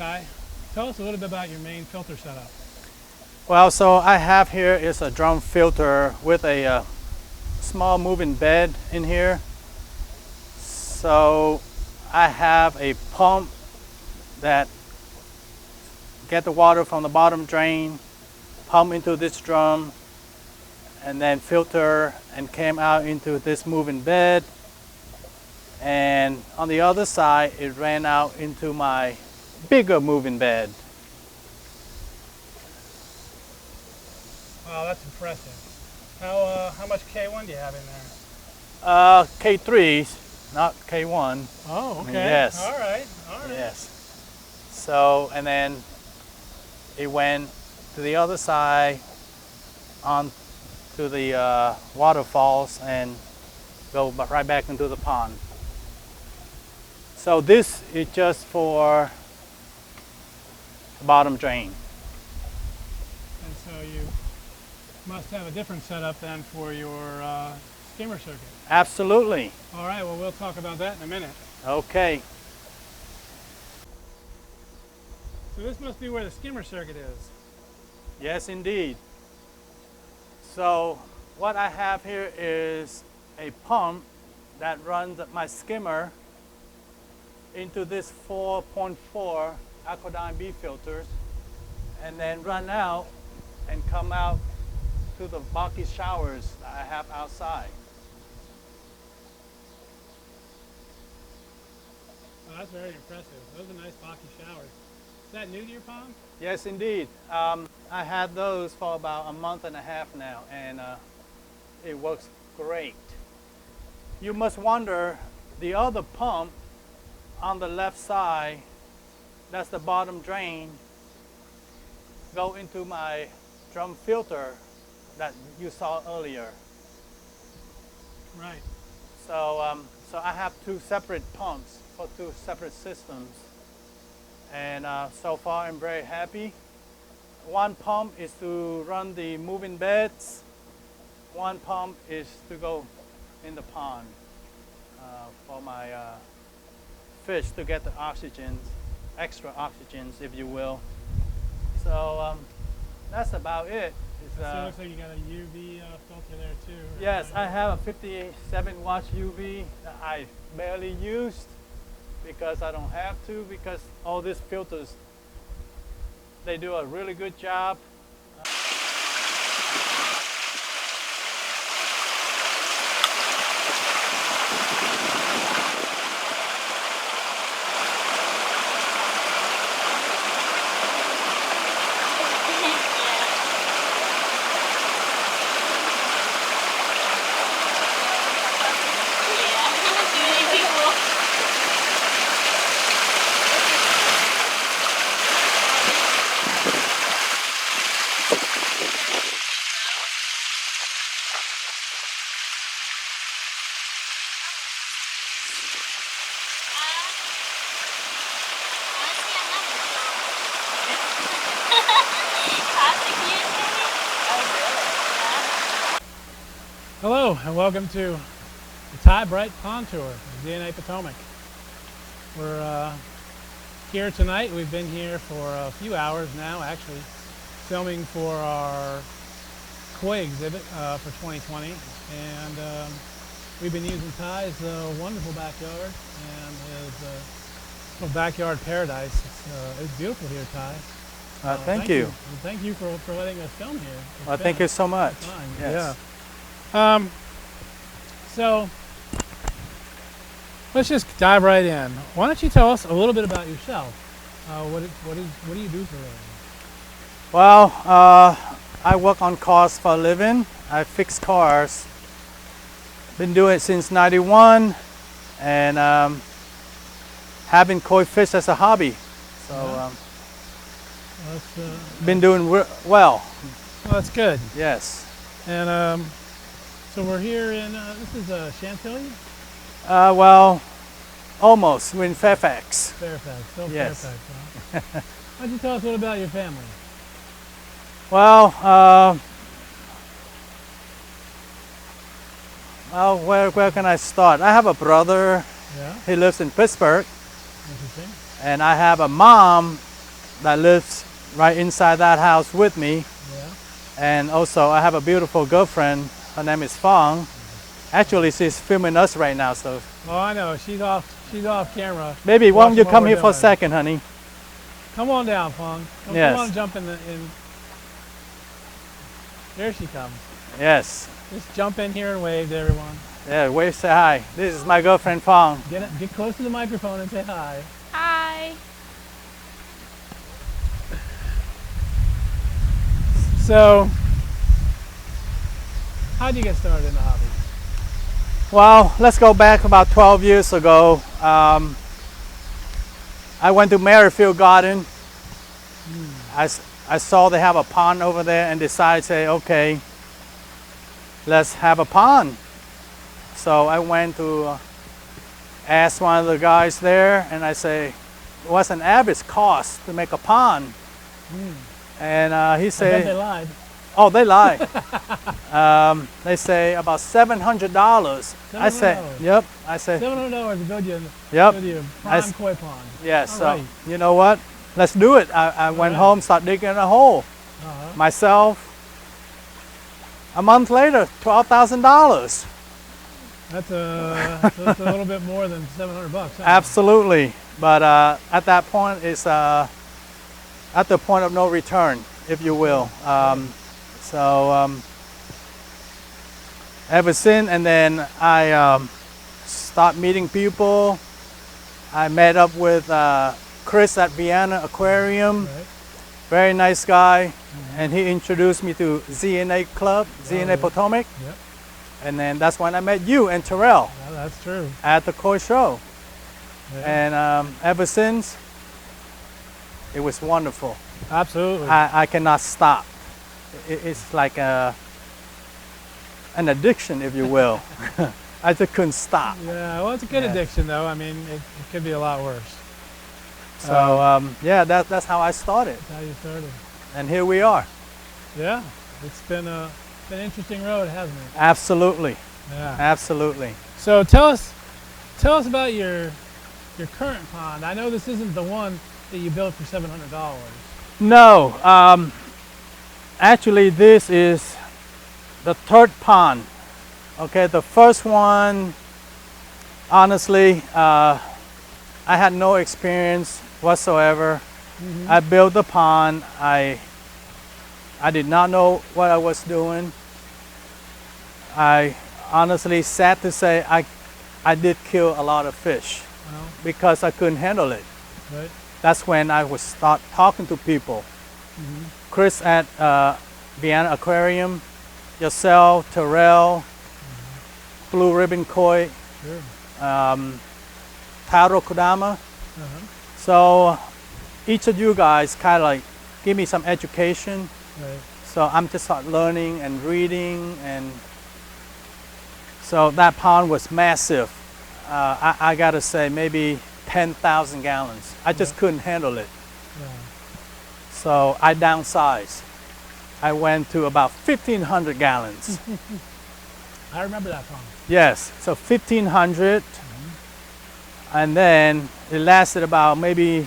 Ty, tell us a little bit about your main filter setup. Well, so I have here is a drum filter with a small moving bed in here. So I have a pump that get the water from the bottom drain, pump into this drum, and then filter and came out into this moving bed. And on the other side, it ran out into my bigger moving bed. Wow, that's impressive. How much K1 do you have in there? K3s, not K1. Oh, okay. Yes. All right. Yes. So, and then it went to the other side on to the waterfalls and go right back into the pond. So this is just for the bottom drain. And so you must have a different setup then for your skimmer circuit. Absolutely. All right, well, we'll talk about that in a minute. Okay. So this must be where the skimmer circuit is. Yes, indeed. So what I have here is a pump that runs my skimmer into this 4.4 Aquadyne B filters and then run out and come out to the bulky showers that I have outside. Oh, that's very impressive. Those are nice boxy showers. Is that new to your pond? Yes, indeed. I had those for about a month and a half now, and it works great. You must wonder, the other pump on the left side, that's the bottom drain, go into my drum filter that you saw earlier. Right. So, so I have two separate pumps for two separate systems. And so far I'm very happy. One pump is to run the moving beds. One pump is to go in the pond for my fish to get the oxygen, extra oxygens, if you will. So that's about it. So it looks like you got a UV filter there too. Right? Yes, I have a 57 watt UV that I barely used because I don't have to, because all these filters, they do a really good job. Hello, and welcome to the Ty Bright Pond Tour of ZNA Potomac. We're here tonight. We've been here for a few hours now, actually, filming for our koi exhibit for 2020. And we've been using Ty's wonderful backyard and his little backyard paradise. It's beautiful here, Ty. Thank you. And thank you for letting us film here. Well, thank you so much. Yes. Yes. Yeah. So let's just dive right in. Why don't you tell us a little bit about yourself? What do you do for a living? Well, I work on cars for a living. I fix cars. Been doing it since '91, and having koi fish as a hobby. So been doing well. Well, that's good. Yes. And so we're here in this is Chantilly. Well, almost. We're in Fairfax. Fairfax. Still Yes. Fairfax. Huh? Why don't you tell us a little about your family? Well, where can I start? I have a brother. Yeah. He lives in Pittsburgh. Interesting. And I have a mom that lives right inside that house with me. Yeah. And also I have a beautiful girlfriend. Her name is Fong. Actually, she's filming us right now, so Oh, I know. She's off camera. maybe why don't you watching what come we're here for a doing. second, honey? Come on down, Fong. Yes. Come on, jump in. There she comes. Yes. Just jump in here and wave to everyone. Yeah, wave, say hi. This is my girlfriend, Fong. Get close to the microphone and say hi. Hi. So, how'd you get started in the hobby? Well, let's go back about 12 years ago. I went to Merrifield Garden. I saw they have a pond over there and decided to say, okay, let's have a pond. So I went to ask one of the guys there, and I say, what's an average cost to make a pond? And he I bet said, they lied. oh, they lied. They say about $700. I say, $700. yep. I say, $700 to build you yep. a I prime koi pond. Yes. All So right. you know what? Let's do it. I went right. home, started digging a hole Uh-huh. myself. A month later, $12,000. That's a little bit more than $700. Huh? Absolutely. But at that point, it's at the point of no return, if you will. Ever since, and then I started meeting people. I met up with Chris at Vienna Aquarium, Right. very nice guy, and he introduced me to ZNA Club, ZNA yeah. Potomac, Yep. and then that's when I met you and Terrell Yeah, that's true. at the koi show. Yeah. And ever since, it was wonderful. Absolutely. I cannot stop. It's like an addiction, if you will. I just couldn't stop. Yeah, well, it's a good Yeah. addiction, though. I mean, it could be a lot worse. So yeah, that's how I started, That's how you started. and here we are. Yeah, it's been an interesting road, hasn't it? Absolutely, Yeah. absolutely. So tell us about your current pond. I know this isn't the one that you built for $700. No, actually, this is the third pond. Okay, the first one, honestly, I had no experience whatsoever. I built the pond. I did not know what I was doing. I honestly, sad to say, I did kill a lot of fish Well, because I couldn't handle it. right. That's when I would start talking to people. Chris at Vienna Aquarium, yourself, Terrell, Blue Ribbon Koi, Sure. Taro Kodama. Uh-huh. So each of you guys kind of like give me some education. Right. So I'm just start learning and reading, and so that pond was massive. I gotta say maybe 10,000 gallons. I just couldn't handle it. Yeah. So I downsized. I went to about 1,500 gallons. I remember that pond. Yes, so 1,500, and then it lasted about maybe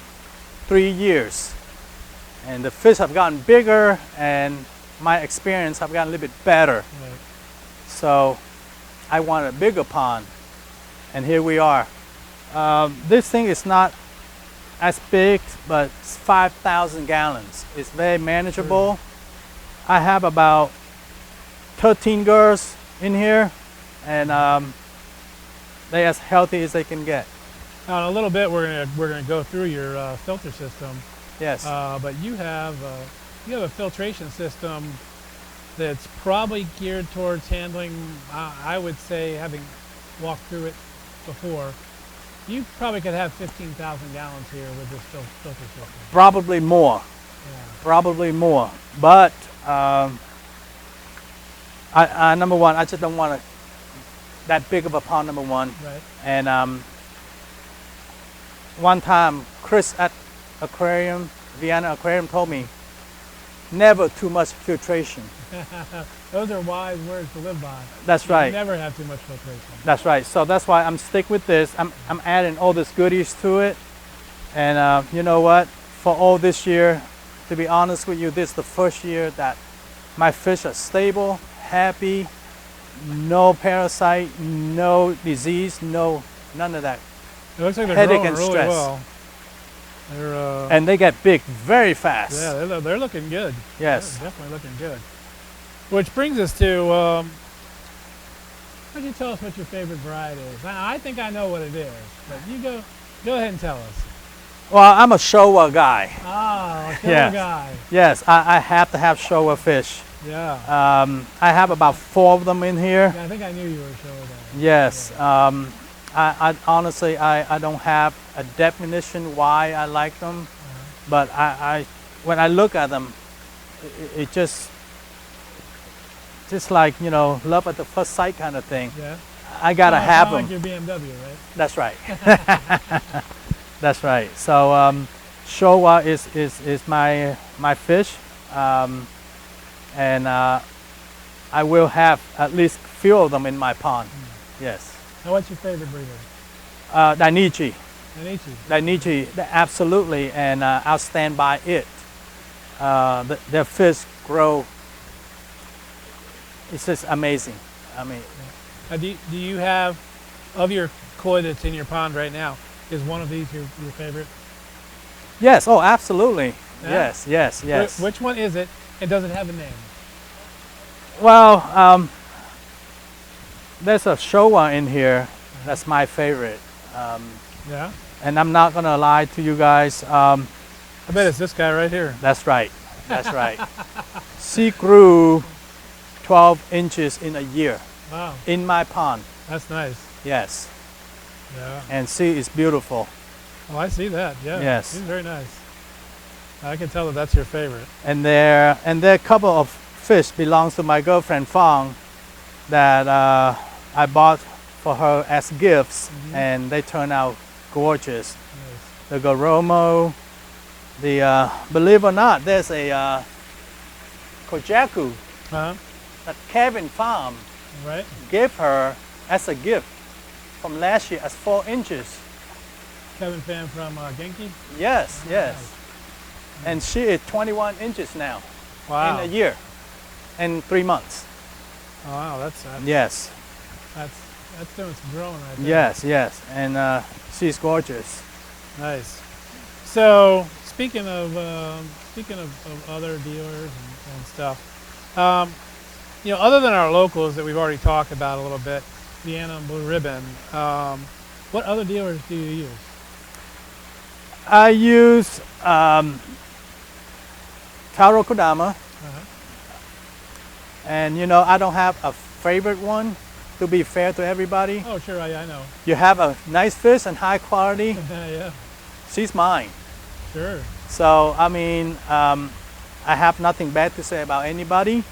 3 years. And the fish have gotten bigger, and my experience have gotten a little bit better. Right. So I wanted a bigger pond, and here we are. This thing is not as big, but it's 5,000 gallons. It's very manageable. I have about 13 girls in here, and they're as healthy as they can get. Now, in a little bit, we're gonna go through your filter system, Yes. but you have a filtration system that's probably geared towards handling. I would say, having walked through it before, you probably could have 15,000 gallons here with this filter system. Probably more. Yeah. Probably more. But number one, I just don't want that big of a pond. Number one. Right. And one time, Chris at Vienna Aquarium told me, never too much filtration. Those are wise words to live by. That's You right. never have too much filtration. That's right. So that's why I'm stick with this. I'm adding all these goodies to it. And you know what? for all this year, to be honest with you, this is the first year that my fish are stable, happy, no parasite, no disease, none of that. It looks like they're Headache growing and really stress. well. They're And they get big very fast. yeah, they're looking good. Yes. They're definitely looking good. Which brings us to, why don't you tell us what your favorite variety is? I think I know what it is, but you go ahead and tell us. Well, I'm a Showa guy. Ah, a Yes. guy. Yes, I have to have Showa fish. Yeah. I have about 4 of them in here. Yeah, I think I knew you were a Showa guy. Yes. I honestly, I don't have a definition why I like them, but I when I look at them, it just like, you know, love at the first sight kind of thing. Yeah. I gotta have Kinda them. like your BMW, right? That's right. That's right. So Showa is my fish, and I will have at least few of them in my pond. Yes. Now, what's your favorite breeder? Dainichi. Anichi. Dainichi, absolutely, and I'll stand by it. Their fish grow. It's just amazing. I mean, Do you have, of your koi that's in your pond right now, is one of these your favorite? yes. Oh, absolutely. Yeah? Yes. Which one is it, and does it have a name? Well, there's a Showa in here. That's my favorite. Yeah. And I'm not gonna lie to you guys. I bet it's this guy right here. That's right. That's right. She grew 12 inches in a year Wow, in my pond. that's nice. Yes. Yeah. And she is beautiful. Oh, I see that. Yeah. Yes. She's very nice. I can tell that that's your favorite. And there a couple of fish belongs to my girlfriend Fong that I bought for her as gifts, and they turn out gorgeous. Nice. The Goromo, believe it or not, there's a Kojaku Huh? that Kevin Farm Right. gave her as a gift from last year as 4 inches. Kevin Pham from Genki. Yes. And she is 21 inches now Wow. in a year and 3 months. Oh, wow, that's Yes. doing some growing right there. Yes. And she's gorgeous. Nice. So speaking of other dealers and stuff, you know, other than our locals that we've already talked about a little bit, Vienna and Blue Ribbon, what other dealers do you use? I use Taro Kodama, and you know, I don't have a favorite one, to be fair to everybody. Oh, sure, I know. You have a nice fish and high quality, Yeah, she's mine. sure. So I mean, I have nothing bad to say about anybody.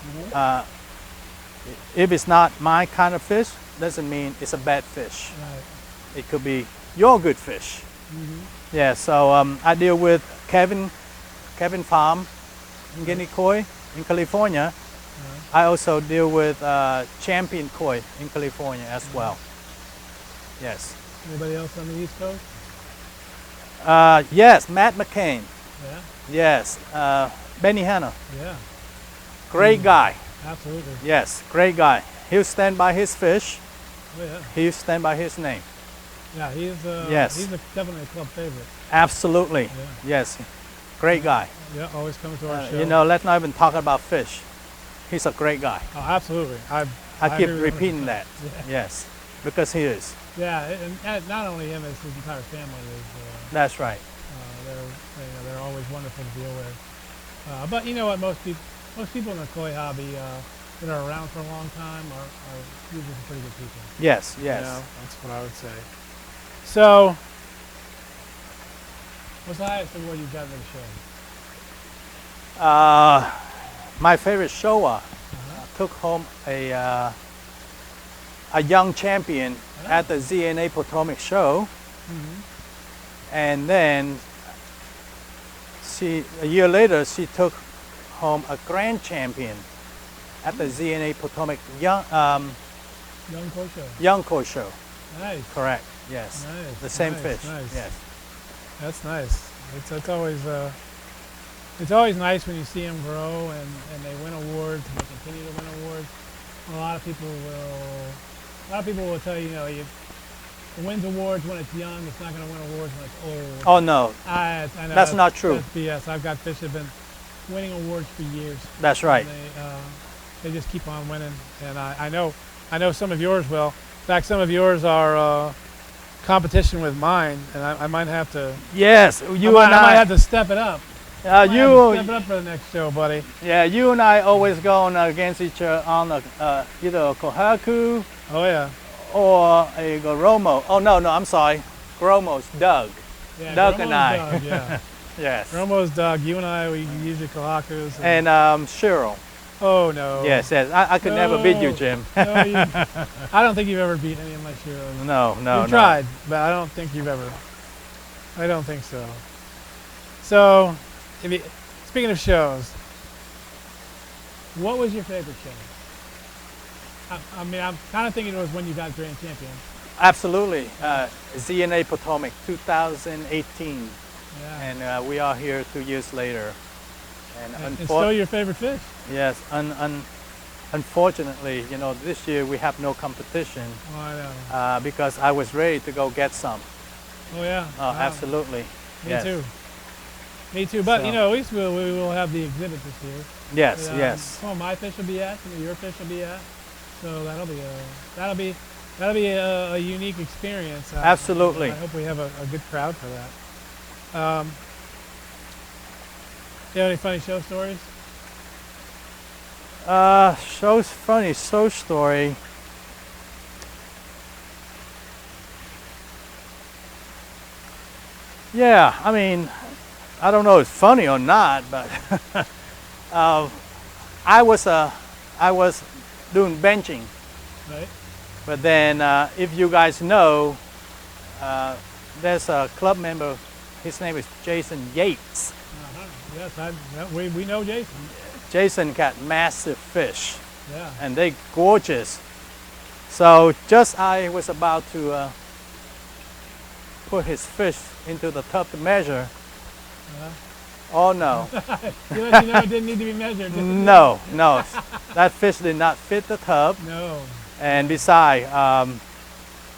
If it's not my kind of fish, doesn't mean it's a bad fish. Right. It could be your good fish. Yeah, so I deal with Kevin Farm in Guinea Koi in California. I also deal with Champion Koi in California as well. Yes. Anybody else on the East Coast? Yes, Matt McCain. Yeah, Yes, Benny Hanna. yeah, Great guy. absolutely. Yes, great guy. He'll stand by his fish. Oh, yeah. He'll stand by his name. Yeah, he's Yes. definitely a club favorite. Absolutely. Yeah. Yes. Great guy. Yeah, always comes to our show. You know, let's not even talk about fish. He's a great guy. Oh, absolutely. I I keep agree with repeating 100%. that. Yeah. Yes, because he is. Yeah, and not only him, it's his entire family is. That's right. They're always wonderful to deal with. But you know what? Most people in the koi hobby that are around for a long time are usually some pretty good people. Yes, yes. You know, that's what I would say. So, what's the highest award you've gotten at a show? My favorite Showa took home a young champion at the ZNA Potomac show, and then a year later she took home a grand champion at the ZNA Potomac Young koi show. Young Koi show. Nice. Correct. Yes. Nice. The same nice, fish. Nice. Yes. That's nice. It's always nice when you see them grow and they win awards and they continue to win awards. A lot of people will tell you, it wins awards when it's young. It's not going to win awards when it's old. Oh no, I know that's not true. That's BS. I've got fish that have been winning awards for years. That's right. They just keep on winning, and I know some of yours will. In fact, some of yours are competition with mine, and I might have to. Yes, I might have to step it up. Step it up for the next show, buddy. Yeah, you and I always going against each other on either a kohaku. Oh yeah. Or a Goromo. Oh no, I'm sorry. Goromo's Doug. Yeah, Doug Gromo's and I. Doug, yeah. Yes. Gromo's Doug. You and I, we usually kohakus. And Cheryl. Oh no. Yes. I could never beat you, Jim. No, I don't think you've ever beat any of my shearers. No. You've tried, but I don't think you've ever. I don't think so. So, speaking of shows, what was your favorite show? I mean, I'm kind of thinking it was when you got Grand Champion. Absolutely. ZNA Potomac 2018. Yeah. And we are here 2 years later. And still your favorite fish? Yes. Unfortunately, this year we have no competition. Oh, I know. Because I was ready to go get some. Oh, yeah. Oh, absolutely. Me too. Me too. But, at least we will have the exhibit this year. Yes, But, yes. Some of my fish will be at, some of your fish will be at. So that'll be a unique experience. Absolutely. I hope we have a good crowd for that. You have any funny show stories? Show story. Yeah, I mean, I don't know if it's funny or not, but I was doing benching. Right. But then, if you guys know, there's a club member. His name is Jason Yates. Yes, we know Jason. Jason got massive fish. Yeah. And they gorgeous. So just I was about to put his fish into the tub to measure. Oh no. He let you know it didn't need to be measured. No. That fish did not fit the tub. No. And besides,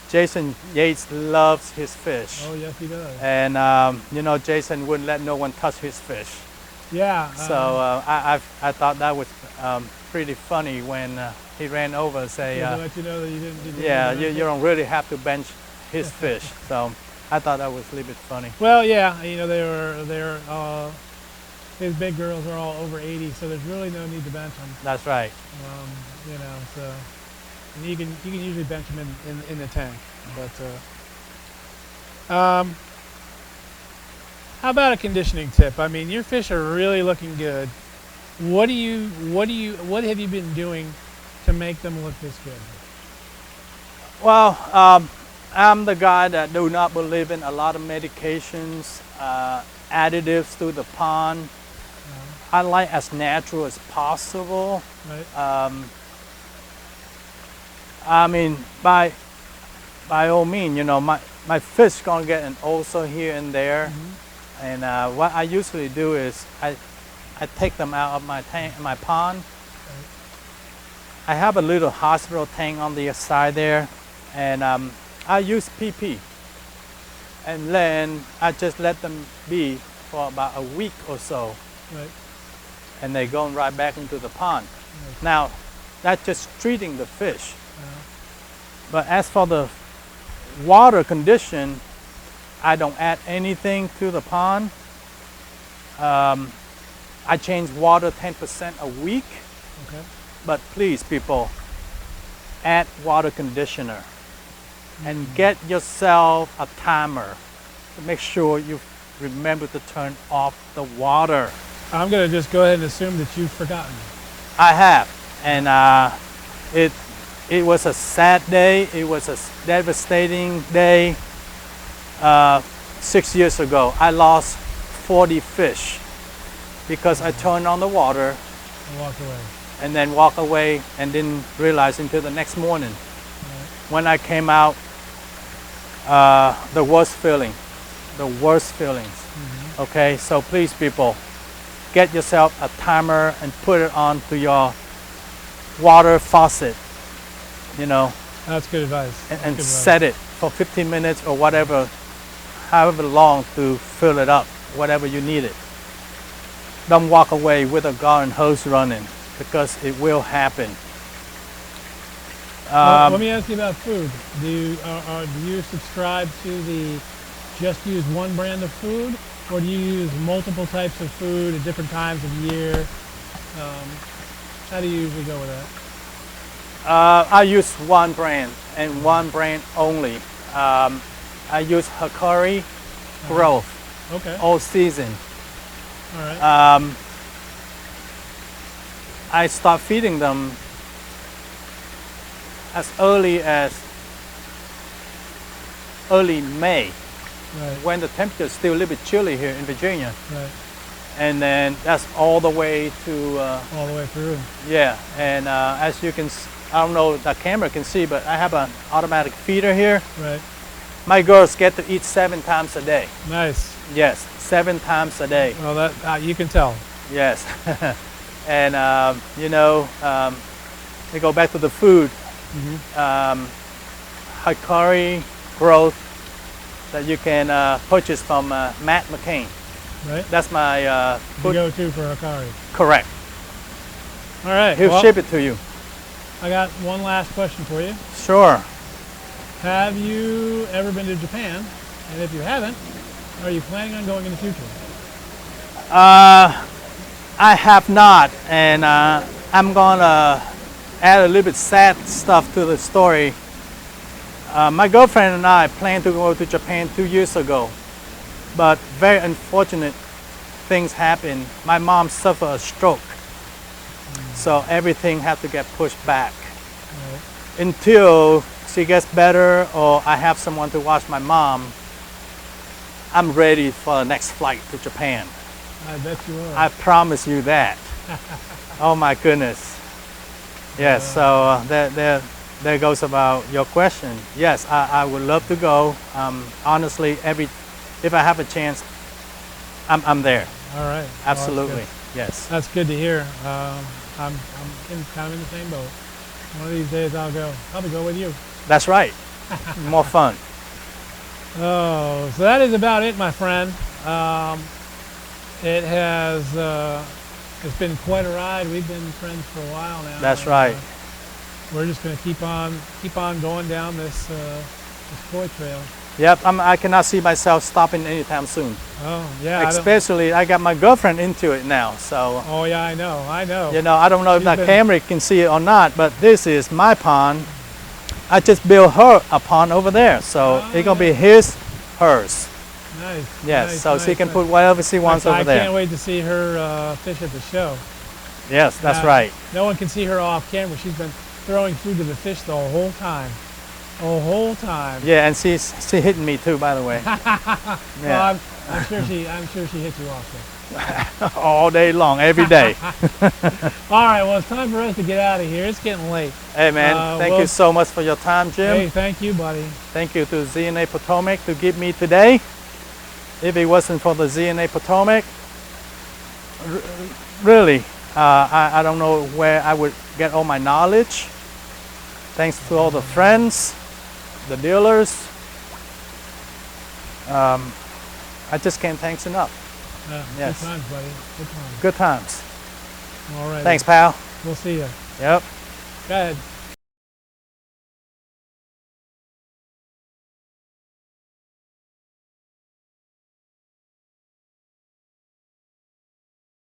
Jason Yates loves his fish. Oh yes, he does. And Jason wouldn't let no one touch his fish. Yeah. So I thought that was pretty funny when he ran over and say, to let you know that you didn't yeah, you don't really have to bench his fish. So I thought that was a little bit funny. Well, yeah, they're his big girls are all over 80, so there's really no need to bench them. That's right. So and you can usually bench them in the tank, but how about a conditioning tip? I mean, your fish are really looking good. What have you been doing to make them look this good? Well, I'm the guy that do not believe in a lot of medications, additives to the pond. I like as natural as possible. Right. I mean, by all means, my fish gonna get an ulcer here and there. Mm-hmm. And what I usually do is I take them out of my tank, my pond. Right. I have a little hospital tank on the side there, and I use PP. And then I just let them be for about a week or so. Right. And they go right back into the pond. Right. Now, that's just treating the fish. But as for the water condition, I don't add anything to the pond. I change water 10% a week. Okay. But please, people, add water conditioner. And get yourself a timer to make sure you remember to turn off the water. I'm going to just go ahead and assume that you've forgotten. I have. And it was a sad day. It was a devastating day. 6 years ago, I lost 40 fish because I turned on the water and walked away. And then walk away and didn't realize until the next morning. Right. When I came out, the worst feelings. Mm-hmm. Okay, so please people, get yourself a timer and put it on to your water faucet, you know, That's good advice. and set it for 15 minutes or whatever, however long to fill it up, whatever you need it. Don't walk away with a garden hose running because it will happen. Let me ask you about food. Do you subscribe to the just use one brand of food, or do you use multiple types of food at different times of year? How do you usually go with that? I use one brand and one brand only. I use Hikari growth Okay. all season. All right. I start feeding them as early May, Right. when the temperature is still a little bit chilly here in Virginia. Right. And then that's all the way to, All the way through. yeah. And as you can, I don't know if the camera can see, but I have an automatic feeder here. Right. My girls get to eat 7 times a day. Nice. Yes, 7 times a day. Well, that you can tell. Yes. And, you know, we go back to the food. Hikari growth that you can purchase from Matt McCain. Right. That's my The food. go-to for Hikari. Correct. All right. He'll well, ship it to you. I got one last question for you. Sure. Have you ever been to Japan? And if you haven't, are you planning on going in the future? I have not, and I'm gonna add a little bit sad stuff to the story. My girlfriend and I planned to go to Japan 2 years ago, but very unfortunate things happened. My mom suffered a stroke, so everything had to get pushed back Right. until she gets better or I have someone to watch my mom. I'm ready for the next flight to Japan. I bet you are. I promise you that. Oh my goodness. Yes, so there goes about your question. Yes, I would love to go. Honestly, if I have a chance, I'm there. All right. Absolutely. Well, Yes. that's good to hear. I'm kind of in the same boat. One of these days I'll go. I'll go with you. That's right. More fun. Oh, so that is about it, my friend. It has it's been quite a ride. We've been friends for a while now. That's right. We're just going to keep on going down this toy trail. Yep, I cannot see myself stopping anytime soon. Oh yeah. Especially, I got my girlfriend into it now, so. Oh yeah, I know. You know, I don't know if She's that been- camera can see it or not, but this is my pond. I just built her a pond over there, so it's gonna be hers. Nice. Yes, nice, so nice, she can nice. put whatever she wants I over there. can't wait to see her fish at the show. Yes, that's Yeah. right. No one can see her off camera. She's been throwing food to the fish the whole time. The whole time. Yeah, and she's hitting me too, by the way. Well, I'm sure she hits you off there. All day long, every day. All right, well, it's time for us to get out of here. It's getting late. Hey man, thank you so much for your time, Jim. Hey, thank you, buddy. Thank you to ZNA Potomac to give me today. If it wasn't for the ZNA Potomac, really, I don't know where I would get all my knowledge. Thanks to all the friends, the dealers. I just can't thanks enough. Yes. Good times, buddy. Good times. Good times. All right. Thanks, pal. We'll see you. Yep. Go ahead.